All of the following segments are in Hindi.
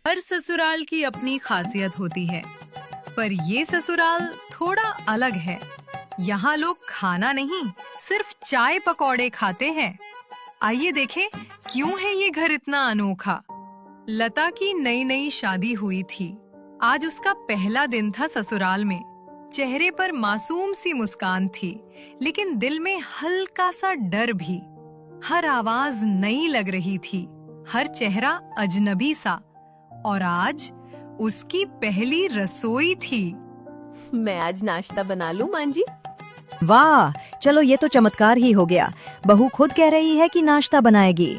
हर ससुराल की अपनी खासियत होती है, पर ये ससुराल थोड़ा अलग है। यहाँ लोग खाना नहीं, सिर्फ चाय पकौड़े खाते हैं। आइए देखें क्यों है ये घर इतना अनोखा। लता की नई नई शादी हुई थी। आज उसका पहला दिन था ससुराल में। चेहरे पर मासूम सी मुस्कान थी, लेकिन दिल में हल्का सा डर भी। हर आवाज नई लग रही थी, हर चेहरा अजनबी सा। और आज उसकी पहली रसोई थी। मैं आज नाश्ता बना लूं मां जी? वाह, चलो ये तो चमत्कार ही हो गया। बहू खुद कह रही है कि नाश्ता बनाएगी।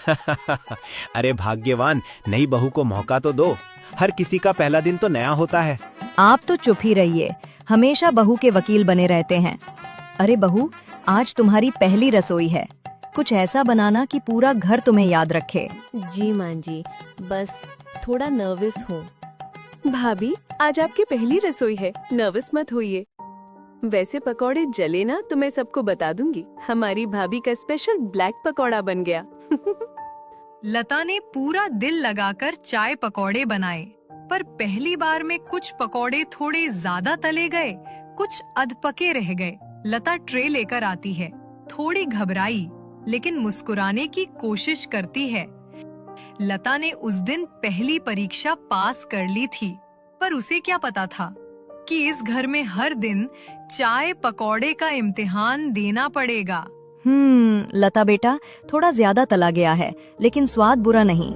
अरे भाग्यवान, नई बहू को मौका तो दो। हर किसी का पहला दिन तो नया होता है। आप तो चुप ही रहिए, हमेशा बहू के वकील बने रहते हैं। अरे बहू, आज तुम्हारी पहली रसोई है। कुछ ऐसा बनाना कि पूरा घर तुम्हें याद रखे। जी मां जी, बस थोड़ा नर्वस हूँ। भाभी, आज आपकी पहली रसोई है, नर्वस मत होइए। वैसे पकौड़े जले ना तो मैं सबको बता दूंगी। हमारी भाभी का स्पेशल ब्लैक पकौड़ा बन गया। लता ने पूरा दिल लगाकर चाय पकौड़े बनाए, पर पहली बार में कुछ पकौड़े थोड़े ज्यादा तले गए, कुछ अधपके रह गए। लता ट्रे लेकर आती है, थोड़ी घबराई लेकिन मुस्कुराने की कोशिश करती है। लता ने उस दिन पहली परीक्षा पास कर ली थी, पर उसे क्या पता था कि इस घर में हर दिन चाय पकौड़े का इम्तिहान देना पड़ेगा। लता बेटा, थोड़ा ज्यादा तला गया है, लेकिन स्वाद बुरा नहीं।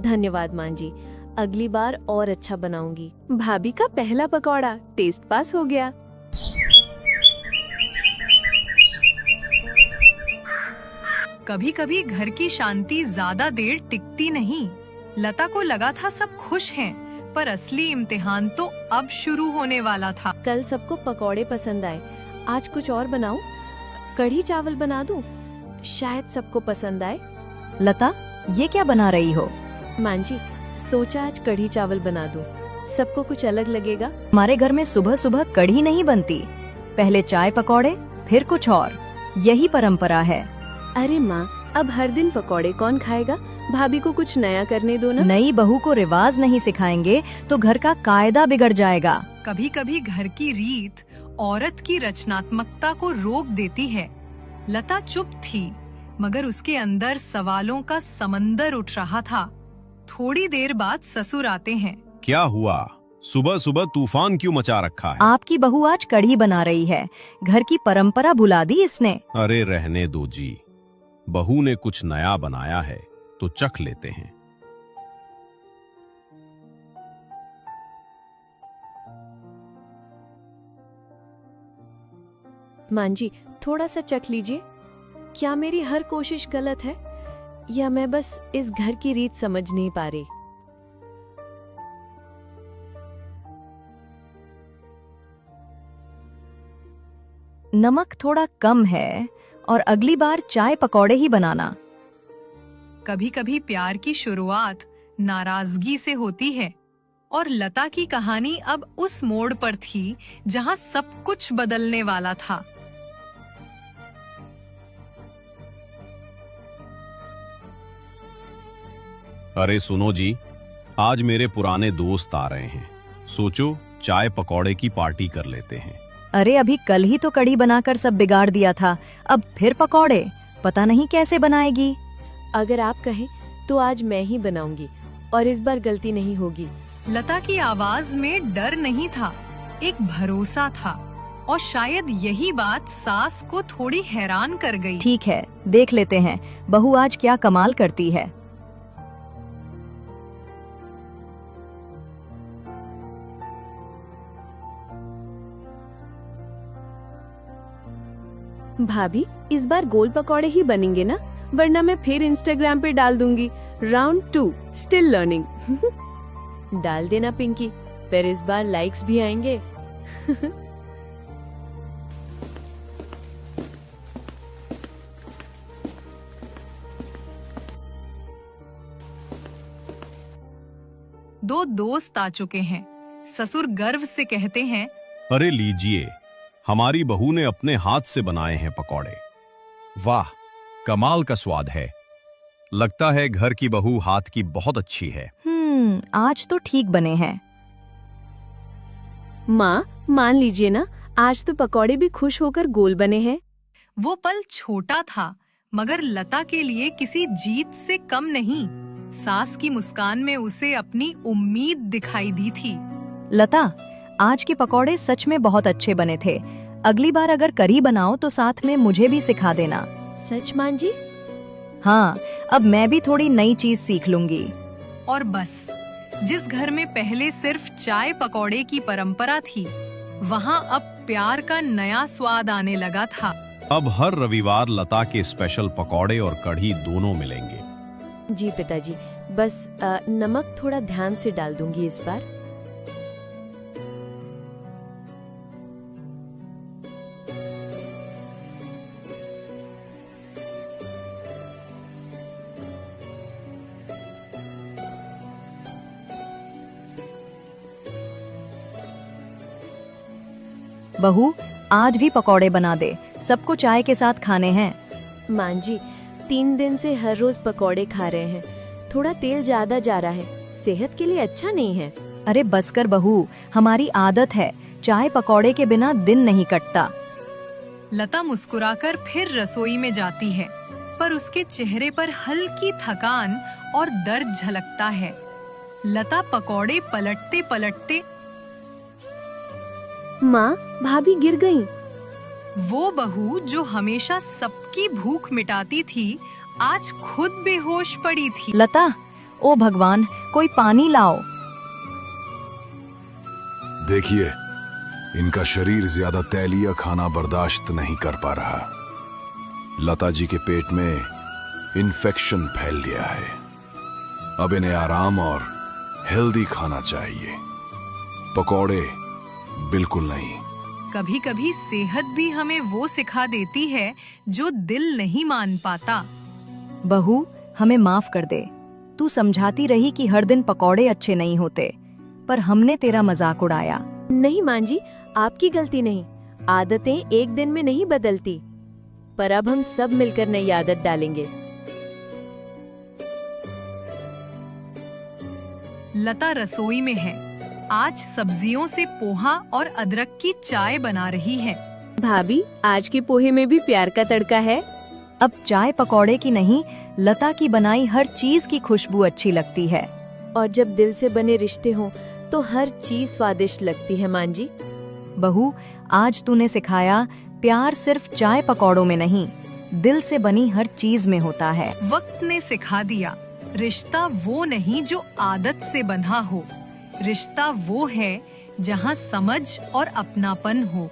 धन्यवाद मां जी, अगली बार और अच्छा बनाऊंगी। भाभी का पहला पकौड़ा टेस्ट पास हो गया। कभी कभी घर की शांति ज्यादा देर टिकती नहीं। लता को लगा था सब खुश हैं, पर असली इम्तिहान तो अब शुरू होने वाला था। कल सबको पकौड़े पसंद आए, आज कुछ और बनाऊं? कढ़ी चावल बना दूं? शायद सबको पसंद आए। लता, ये क्या बना रही हो? मां जी, सोचा आज कढ़ी चावल बना दूं, सबको कुछ अलग लगेगा। हमारे घर में सुबह सुबह कढ़ी नहीं बनती, पहले चाय पकौड़े फिर कुछ और, यही परंपरा है। अरे माँ, अब हर दिन पकौड़े कौन खाएगा? भाभी को कुछ नया करने दो ना। नई बहू को रिवाज नहीं सिखाएंगे तो घर का कायदा बिगड़ जाएगा। कभी कभी घर की रीत औरत की रचनात्मकता को रोक देती है। लता चुप थी, मगर उसके अंदर सवालों का समंदर उठ रहा था। थोड़ी देर बाद ससुर आते हैं। क्या हुआ? सुबह सुबह तूफान क्यों मचा रखा है? आपकी बहू आज कढ़ी बना रही है, घर की परंपरा भुला दी इसने। अरे रहने दो जी, बहू ने कुछ नया बनाया है तो चख लेते हैं। मां जी, थोड़ा सा चख लीजिए। क्या मेरी हर कोशिश गलत है, या मैं बस इस घर की रीत समझ नहीं पा रही? नमक थोड़ा कम है, और अगली बार चाय पकौड़े ही बनाना। कभी कभी प्यार की शुरुआत नाराजगी से होती है, और लता की कहानी अब उस मोड़ पर थी जहां सब कुछ बदलने वाला था। अरे सुनो जी, आज मेरे पुराने दोस्त आ रहे हैं। सोचो चाय पकौड़े की पार्टी कर लेते हैं। अरे अभी कल ही तो कढ़ी बनाकर सब बिगाड़ दिया था, अब फिर पकौड़े? पता नहीं कैसे बनाएगी। अगर आप कहें तो आज मैं ही बनाऊंगी, और इस बार गलती नहीं होगी। लता की आवाज में डर नहीं था, एक भरोसा था, और शायद यही बात सास को थोड़ी हैरान कर गई। ठीक है, देख लेते हैं बहू आज क्या कमाल करती है। भाभी, इस बार गोल पकौड़े ही बनेंगे ना, वरना मैं फिर इंस्टाग्राम पे डाल दूंगी। Round 2 still learning. डाल देना पिंकी, पर इस बार लाइक्स भी आएंगे। दो दोस्त आ चुके हैं। ससुर गर्व से कहते हैं, अरे लीजिए, हमारी बहू ने अपने हाथ से बनाए हैं पकौड़े। वाह, कमाल का स्वाद है। लगता है घर की बहू हाथ की बहुत अच्छी है। आज तो ठीक बने हैं। माँ, मान लीजिए ना, आज तो पकौड़े भी खुश होकर गोल बने हैं। वो पल छोटा था, मगर लता के लिए किसी जीत से कम नहीं। सास की मुस्कान में उसे अपनी उम्मीद दिखाई दी थी। लता, आज के पकौड़े सच में बहुत अच्छे बने थे। अगली बार अगर करी बनाओ तो साथ में मुझे भी सिखा देना। सच माँ जी? हाँ, अब मैं भी थोड़ी नई चीज सीख लूंगी। और बस, जिस घर में पहले सिर्फ चाय पकौड़े की परंपरा थी, वहाँ अब प्यार का नया स्वाद आने लगा था। अब हर रविवार लता के स्पेशल पकौड़े और कढ़ी दोनों मिलेंगे। जी पिताजी, बस नमक थोड़ा ध्यान से डाल दूंगी इस बार। बहू, आज भी पकौड़े बना दे, सबको चाय के साथ खाने हैं। माँ जी, 3 दिन से हर रोज पकौड़े खा रहे हैं। थोड़ा तेल ज्यादा जा रहा है, सेहत के लिए अच्छा नहीं है। अरे बस कर बहू, हमारी आदत है, चाय पकौड़े के बिना दिन नहीं कटता। लता मुस्कुराकर फिर रसोई में जाती है, पर उसके चेहरे पर हल्की थकान और दर्द झलकता है। लता पकौड़े पलटते पलटते माँ, भाभी गिर गईं। वो बहू जो हमेशा सबकी भूख मिटाती थी, आज खुद बेहोश पड़ी थी। लता, ओ भगवान, कोई पानी लाओ। देखिए, इनका शरीर ज्यादा तैलीय खाना बर्दाश्त नहीं कर पा रहा। लता जी के पेट में इन्फेक्शन फैल गया है। अब इन्हें आराम और हेल्दी खाना चाहिए, पकौड़े बिल्कुल नहीं। कभी कभी सेहत भी हमें वो सिखा देती है जो दिल नहीं मान पाता। बहू, हमें माफ कर दे। तू समझाती रही कि हर दिन पकौड़े अच्छे नहीं होते, पर हमने तेरा मजाक उड़ाया। नहीं माँ जी, आपकी गलती नहीं। आदतें एक दिन में नहीं बदलती, पर अब हम सब मिलकर नई आदत डालेंगे। लता रसोई में है। आज सब्जियों से पोहा और अदरक की चाय बना रही है। भाभी, आज के पोहे में भी प्यार का तड़का है। अब चाय पकौड़े की नहीं, लता की बनाई हर चीज की खुशबू अच्छी लगती है। और जब दिल से बने रिश्ते हों तो हर चीज स्वादिष्ट लगती है माँ जी। बहू, आज तूने सिखाया, प्यार सिर्फ चाय पकौड़ों में नहीं, दिल से बनी हर चीज में होता है। वक्त ने सिखा दिया, रिश्ता वो नहीं जो आदत से बंधा हो। रिश्ता वो है जहाँ समझ और अपनापन हो।